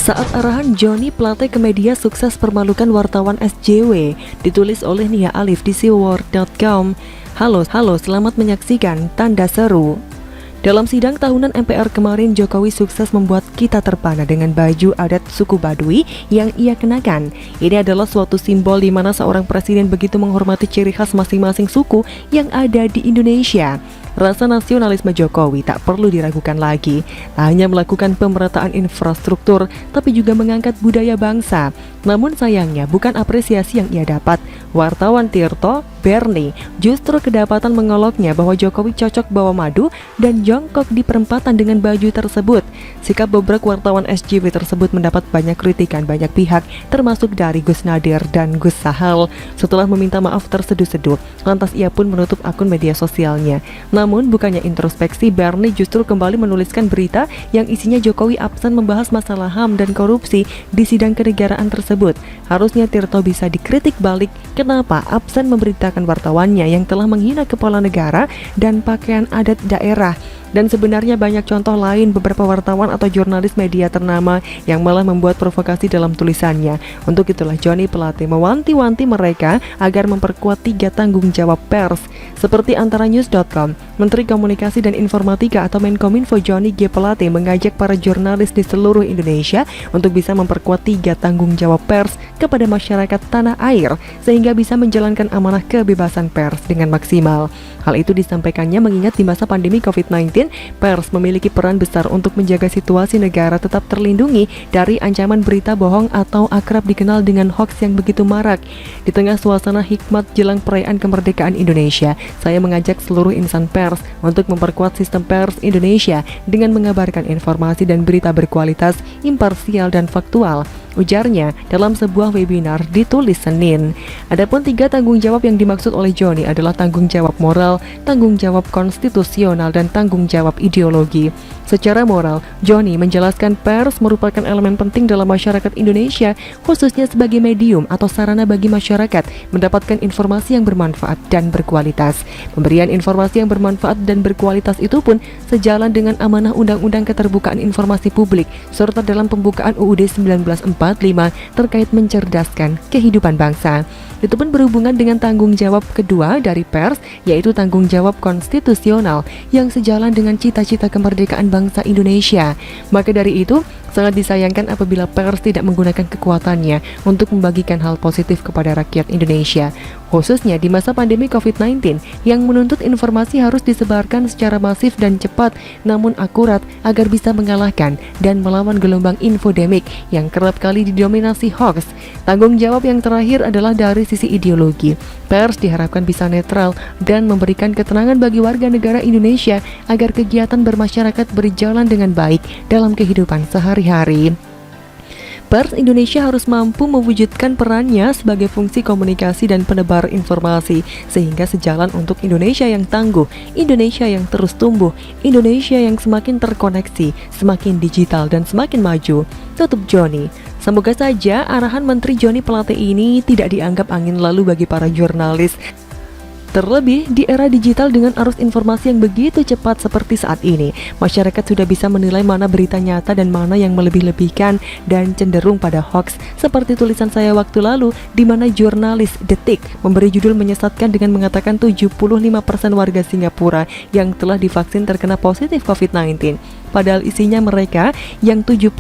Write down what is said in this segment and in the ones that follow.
Saat arahan Johnny Plate ke media sukses permalukan wartawan SJW, ditulis oleh Nia Alif di siwar.com. Halo, selamat menyaksikan, tanda seru. Dalam sidang tahunan MPR kemarin, Jokowi sukses membuat kita terpana dengan baju adat suku Baduy yang ia kenakan. Ini adalah suatu simbol di mana seorang presiden begitu menghormati ciri khas masing-masing suku yang ada di Indonesia. Rasa nasionalisme Jokowi tak perlu diragukan lagi. Tak hanya melakukan pemerataan infrastruktur, tapi juga mengangkat budaya bangsa. Namun sayangnya bukan apresiasi yang ia dapat. Wartawan Tirto Bernie justru kedapatan mengoloknya bahwa Jokowi cocok bawa madu dan jongkok di perempatan dengan baju tersebut. Sikap bobrok wartawan SJW tersebut mendapat banyak kritikan banyak pihak, termasuk dari Gus Nadir dan Gus Sahal. Setelah meminta maaf terseduh-seduh, lantas ia pun menutup akun media sosialnya. Namun bukannya introspeksi, Bernie justru kembali menuliskan berita yang isinya Jokowi absen membahas masalah HAM dan korupsi di sidang kenegaraan tersebut. Harusnya Tirto bisa dikritik balik, kenapa absen memberitakan wartawannya yang telah menghina kepala negara dan pakaian adat daerah. Dan sebenarnya banyak contoh lain beberapa wartawan atau jurnalis media ternama yang malah membuat provokasi dalam tulisannya. Untuk itulah Johnny Plate mewanti-wanti mereka agar memperkuat 3 tanggung jawab pers. Seperti antaranews.com, Menteri Komunikasi dan Informatika atau Menkominfo Johnny G. Plate mengajak para jurnalis di seluruh Indonesia untuk bisa memperkuat 3 tanggung jawab pers kepada masyarakat tanah air sehingga bisa menjalankan amanah kebebasan pers dengan maksimal. Hal itu disampaikannya mengingat di masa pandemi COVID-19, pers memiliki peran besar untuk menjaga situasi negara tetap terlindungi dari ancaman berita bohong atau akrab dikenal dengan hoax yang begitu marak. Di tengah suasana hikmat jelang perayaan kemerdekaan Indonesia, saya mengajak seluruh insan pers untuk memperkuat sistem pers Indonesia dengan mengabarkan informasi dan berita berkualitas, imparsial dan faktual, ujarnya dalam sebuah webinar ditulis Senin. Adapun 3 tanggung jawab yang dimaksud oleh Johnny adalah tanggung jawab moral, tanggung jawab konstitusional, dan tanggung jawab ideologi. Secara moral, Johnny menjelaskan pers merupakan elemen penting dalam masyarakat Indonesia, khususnya sebagai medium atau sarana bagi masyarakat mendapatkan informasi yang bermanfaat dan berkualitas. Pemberian informasi yang bermanfaat dan berkualitas itu pun sejalan dengan amanah Undang-Undang Keterbukaan Informasi Publik serta dalam pembukaan UUD 1945 terkait mencerdaskan kehidupan bangsa. Itu pun berhubungan dengan tanggung jawab kedua dari pers, yaitu tanggung jawab konstitusional yang sejalan dengan cita-cita kemerdekaan bangsa Indonesia. Maka dari itu, sangat disayangkan apabila pers tidak menggunakan kekuatannya untuk membagikan hal positif kepada rakyat Indonesia, khususnya di masa pandemi COVID-19 yang menuntut informasi harus disebarkan secara masif dan cepat namun akurat agar bisa mengalahkan dan melawan gelombang infodemik yang kerap kali didominasi hoax. Tanggung jawab yang terakhir adalah dari sisi ideologi. Pers diharapkan bisa netral dan memberikan ketenangan bagi warga negara Indonesia agar kegiatan bermasyarakat berjalan dengan baik dalam kehidupan sehari-hari. Pers Indonesia harus mampu mewujudkan perannya sebagai fungsi komunikasi dan penebar informasi sehingga sejalan untuk Indonesia yang tangguh, Indonesia yang terus tumbuh, Indonesia yang semakin terkoneksi, semakin digital dan semakin maju. Tutup Johnny. Semoga saja arahan Menteri Johnny Plate ini tidak dianggap angin lalu bagi para jurnalis. Terlebih di era digital dengan arus informasi yang begitu cepat seperti saat ini, masyarakat sudah bisa menilai mana berita nyata dan mana yang melebih-lebihkan dan cenderung pada hoax. Seperti tulisan saya waktu lalu, di mana jurnalis Detik memberi judul menyesatkan dengan mengatakan 75% warga Singapura yang telah divaksin terkena positif COVID-19. Padahal isinya mereka yang 75%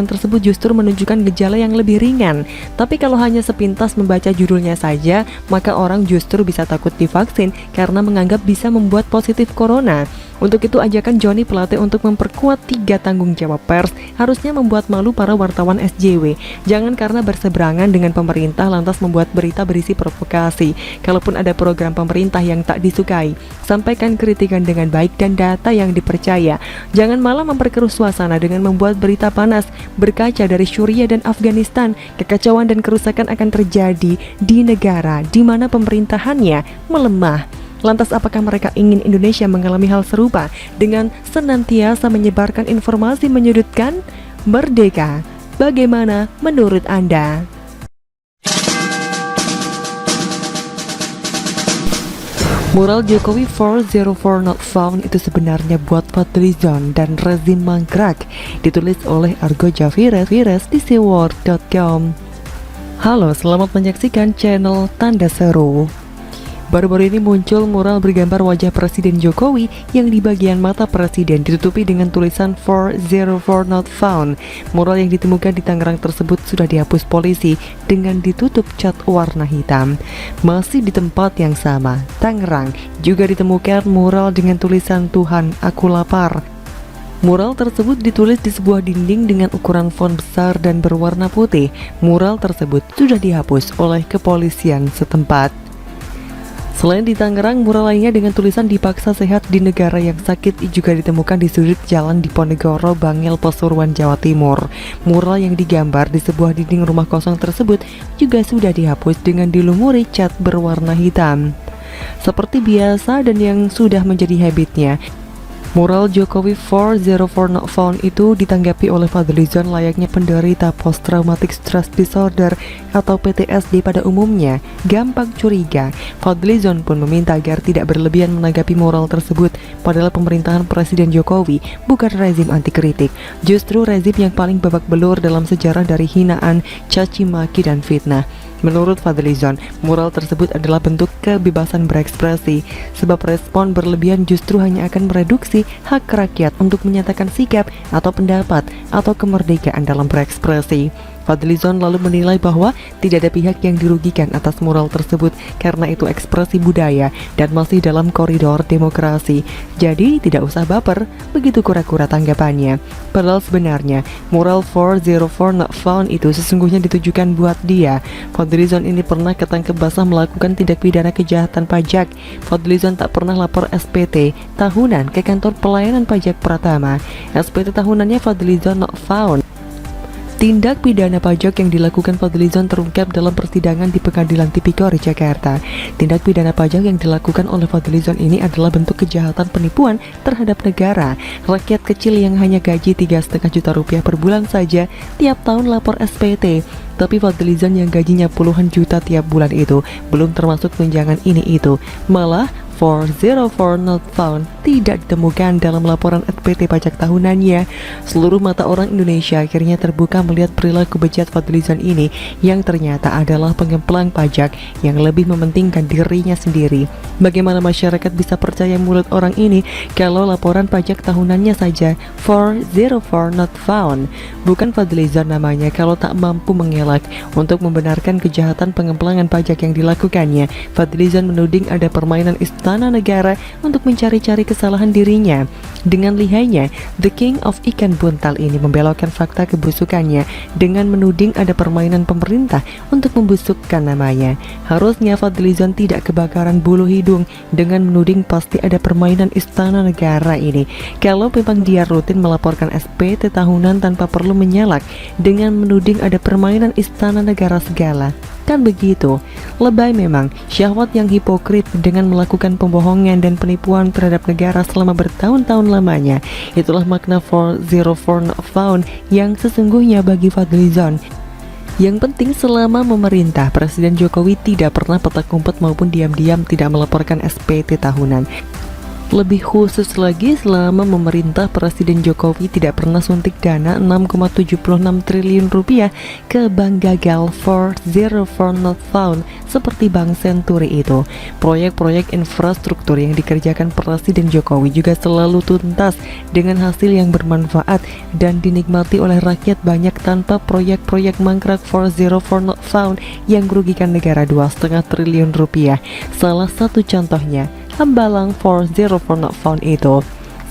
tersebut justru menunjukkan gejala yang lebih ringan. Tapi kalau hanya sepintas membaca judulnya saja, maka orang justru bisa takut divaksin karena menganggap bisa membuat positif corona. Untuk itu ajakan Johnny Plate untuk memperkuat 3 tanggung jawab pers harusnya membuat malu para wartawan SJW. Jangan karena berseberangan dengan pemerintah lantas membuat berita berisi provokasi. Kalaupun ada program pemerintah yang tak disukai, sampaikan kritikan dengan baik dan data yang dipercaya. Jangan malah memperkeruh suasana dengan membuat berita panas. Berkaca dari Suriah dan Afghanistan, kekacauan dan kerusakan akan terjadi di negara di mana pemerintahannya melemah. Lantas apakah mereka ingin Indonesia mengalami hal serupa dengan senantiasa menyebarkan informasi menyudutkan? Merdeka, bagaimana menurut Anda? Mural Jokowi 404 not found itu sebenarnya buat Fadlizon dan rezim mangkrak, ditulis oleh Argo Javires di seaworld.com. Halo, selamat menyaksikan channel Tanda Seru. Baru-baru ini muncul mural bergambar wajah Presiden Jokowi yang di bagian mata Presiden ditutupi dengan tulisan 404 not found. Mural yang ditemukan di Tangerang tersebut sudah dihapus polisi dengan ditutup cat warna hitam. Masih di tempat yang sama, Tangerang, juga ditemukan mural dengan tulisan Tuhan, aku lapar. Mural tersebut ditulis di sebuah dinding dengan ukuran font besar dan berwarna putih. Mural tersebut sudah dihapus oleh kepolisian setempat. Selain di Tangerang, mural lainnya dengan tulisan dipaksa sehat di negara yang sakit juga ditemukan di sudut jalan Diponegoro, Bangil, Pasuruan, Jawa Timur. Mural yang digambar di sebuah dinding rumah kosong tersebut juga sudah dihapus dengan dilumuri cat berwarna hitam. Seperti biasa dan yang sudah menjadi habitnya, mural Jokowi 404 not found itu ditanggapi oleh Fadlizon layaknya penderita Post Traumatic Stress Disorder atau PTSD pada umumnya, gampang curiga. Fadlizon pun meminta agar tidak berlebihan menanggapi mural tersebut, padahal pemerintahan Presiden Jokowi bukan rezim anti kritik, justru rezim yang paling babak belur dalam sejarah dari hinaan, caci maki dan fitnah. Menurut Fadlizon, mural tersebut adalah bentuk kebebasan berekspresi, sebab respon berlebihan justru hanya akan mereduksi hak rakyat untuk menyatakan sikap atau pendapat atau kemerdekaan dalam berekspresi. Fadlizon lalu menilai bahwa tidak ada pihak yang dirugikan atas mural tersebut karena itu ekspresi budaya dan masih dalam koridor demokrasi. Jadi tidak usah baper, begitu kura-kura tanggapannya. Padahal sebenarnya mural 404 not found itu sesungguhnya ditujukan buat dia. Fadlizon ini pernah ketangkep basah melakukan tindak pidana kejahatan pajak. Fadlizon tak pernah lapor SPT tahunan ke kantor pelayanan pajak Pratama. SPT tahunannya Fadlizon not found. Tindak pidana pajak yang dilakukan Fadlizon terungkap dalam persidangan di Pengadilan Tipikor Jakarta. Tindak pidana pajak yang dilakukan oleh Fadlizon ini adalah bentuk kejahatan penipuan terhadap negara. Rakyat kecil yang hanya gaji 3,5 juta rupiah per bulan saja tiap tahun lapor SPT. Tapi Fadlizon yang gajinya puluhan juta tiap bulan itu belum termasuk tunjangan ini itu. Malah 404 not found tidak ditemukan dalam laporan SPT pajak tahunannya. Seluruh mata orang Indonesia akhirnya terbuka melihat perilaku bejat Fadlizon ini yang ternyata adalah pengemplang pajak yang lebih mementingkan dirinya sendiri. Bagaimana masyarakat bisa percaya mulut orang ini kalau laporan pajak tahunannya saja 404 not found? Bukan Fadlizon namanya kalau tak mampu mengelak untuk membenarkan kejahatan pengemplangan pajak yang dilakukannya. Fadlizon menuding ada permainan istana negara untuk mencari-cari kesalahan dirinya. Dengan lihainya, The King of Ikan Buntal ini membelokkan fakta kebusukannya dengan menuding ada permainan pemerintah untuk membusukkan namanya. Harusnya Fadlizon tidak kebakaran bulu hidung dengan menuding pasti ada permainan istana negara ini. Kalau memang dia rutin melaporkan SPT tahunan tanpa perlu menyalak dengan menuding ada permainan istana negara segala. Kan begitu, lebay memang, syahwat yang hipokrit dengan melakukan pembohongan dan penipuan terhadap negara selama bertahun-tahun lamanya. Itulah makna 404 not found yang sesungguhnya bagi Fadlizon. Yang penting selama memerintah, Presiden Jokowi tidak pernah petak umpet maupun diam-diam tidak melaporkan SPT tahunan. Lebih khusus lagi, selama memerintah Presiden Jokowi tidak pernah suntik dana 6,76 triliun rupiah ke bank gagal 404 not found seperti Bank Senturi itu. Proyek-proyek infrastruktur yang dikerjakan Presiden Jokowi juga selalu tuntas dengan hasil yang bermanfaat dan dinikmati oleh rakyat banyak tanpa proyek-proyek mangkrak 404 not found yang merugikan negara 2,5 triliun rupiah. Salah satu contohnya Hambalang 404 not found itu.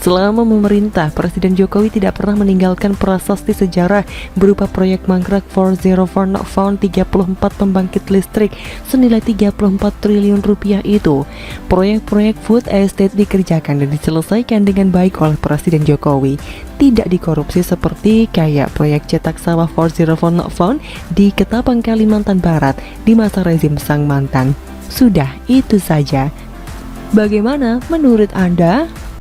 Selama memerintah, Presiden Jokowi tidak pernah meninggalkan prasasti sejarah berupa proyek mangkrak 404 not found 34 pembangkit listrik senilai 34 triliun rupiah itu. Proyek-proyek food estate dikerjakan dan diselesaikan dengan baik oleh Presiden Jokowi. Tidak dikorupsi seperti kayak proyek cetak sawah 404 not found di Ketapang, Kalimantan Barat di masa rezim sang mantan. Sudah, itu saja. Bagaimana menurut Anda?